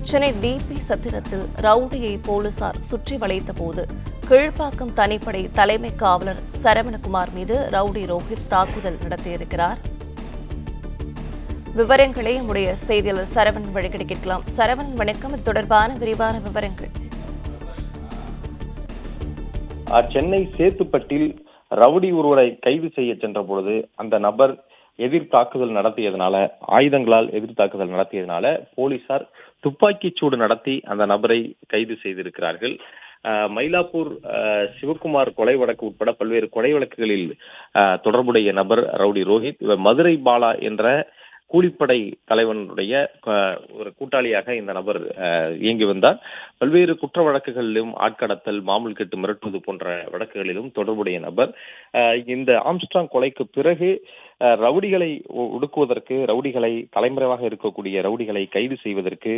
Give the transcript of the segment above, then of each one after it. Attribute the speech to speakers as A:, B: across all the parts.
A: Chennai DP சத்திரத்தில் ரவுடியை போலீசார் சுற்றி வளைத்த போது கீழ்ப்பாக்கம் தனிப்படை தலைமை காவலர் சரவணகுமார் மீது ரவுடி ரோஹித் தாக்குதல் நடத்தியிருக்கிறார். விவரங்களை நம்முடைய செய்தியாளர் சரவணன் வழிகிட கேட்கலாம். சரவணன் வணக்கம். இது தொடர்பான விரிவான விவரங்கள்.
B: சென்னை சேத்துப்பட்டில் ரவுடி ஒருவரை கைது செய்ய சென்ற பொழுது அந்த நபர் எதிர் தாக்குதல் நடத்தியதனால ஆயுதங்களால் எதிர் தாக்குதல் நடத்தியதனால போலீசார் துப்பாக்கிச் சூடு நடத்தி அந்த நபரை கைது செய்திருக்கிறார்கள். மயிலாப்பூர் சிவகுமார் கொலை வழக்கு உட்பட பல்வேறு கொலை வழக்குகளில் தொடர்புடைய நபர் ரவுடி ரோஹித். மதுரை பாலா என்ற கூலிப்படை தலைவனுடைய ஒரு கூட்டாளியாக இந்த நபர் இயங்கி வந்தார். பல்வேறு குற்ற வழக்குகளிலும் ஆட்கடத்தல், மாமூல் கட்டு மிரட்டுவது போன்ற வழக்குகளிலும் தொடர்புடைய நபர். இந்த ஆம்ஸ்ட்ராங் கொலைக்கு பிறகு ரவுடிகளை ஒடுக்குவதற்கு, ரவுடிகளை தலைமறைவாக இருக்கக்கூடிய ரவுடிகளை கைது செய்வதற்கு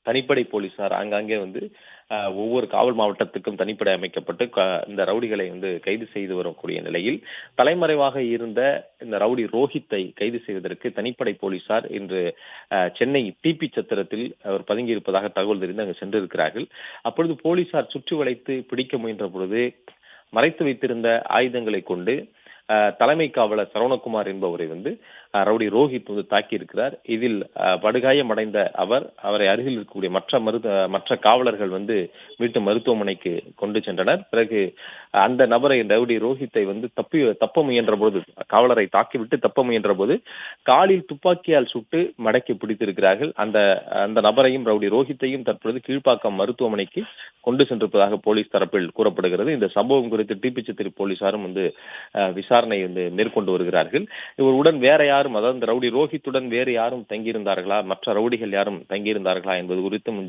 B: தனிப்படை போலீசார் ஆங்காங்கே ஒவ்வொரு காவல் மாவட்டத்துக்கும் தனிப்படை அமைக்கப்பட்டு இந்த ரவுடிகளை கைது செய்து வரக்கூடிய நிலையில் தலைமறைவாக இருந்த இந்த ரவுடி ரோஹித்தை கைது செய்வதற்கு தனிப்படை போலீசார் இன்று சென்னை டிபி சத்திரத்தில் அவர் பதுங்கியிருப்பதாக தகவல் தெரிந்து அங்கு சென்றிருக்கிறார்கள். அப்பொழுது போலீசார் சுற்றி வளைத்து பிடிக்க முயன்ற பொழுது மறைத்து வைத்திருந்த ஆயுதங்களை கொண்டு தலைமை காவலர் சரவணகுமார் என்பவரை ரவுடி ரோஹித் தாக்கி இருக்கிறார். இதில் படுகாயமடைந்த அவரை அருகில் இருக்கக்கூடிய மற்ற காவலர்கள் மீட்டு மருத்துவமனைக்கு கொண்டு சென்றனர். பிறகு அந்த நபரை ரவுடி ரோஹித்தை தப்ப முயன்ற போது, காவலரை தாக்கிவிட்டு தப்ப முயன்ற போது காலில் துப்பாக்கியால் சுட்டு மடக்கி பிடித்திருக்கிறார்கள். அந்த நபரையும் ரவுடி ரோஹித்தையும் தற்பொழுது கீழ்ப்பாக்கம் மருத்துவமனைக்கு கொண்டு சென்றிருப்பதாக போலீஸ் தரப்பில் கூறப்படுகிறது. இந்த சம்பவம் குறித்து டிபி சத்திர போலீசாரும் விசாரணை மேற்கொண்டு வருகிறார்கள். இவருடன் வேற யாரும், அதாவது இந்த ரவுடி ரோஹித்துடன் வேறு யாரும் தங்கியிருந்தார்களா, மற்ற ரவுடிகள் யாரும் தங்கியிருந்தார்களா என்பது குறித்தும்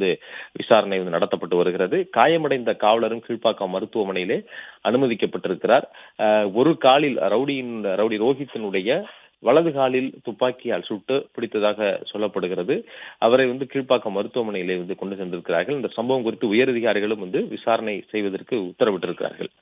B: விசாரணை நடத்தப்பட்டு வருகிறது. காயமடைந்த காவலரும் கீழ்ப்பாக்கம் மருத்துவமனையிலே அனுமதிக்கப்பட்டிருக்கிறார். ஒரு காலில் ரவுடி ரோஹித்தினுடைய வலது காலில் துப்பாக்கியால் சுட்டு பிடித்ததாக சொல்லப்படுகிறது. அவரை கீழ்ப்பாக்கம் மருத்துவமனையிலே கொண்டு சென்றிருக்கிறார்கள். இந்த சம்பவம் குறித்து உயரதிகாரிகளும் விசாரணை செய்வதற்கு உத்தரவிட்டிருக்கிறார்கள்.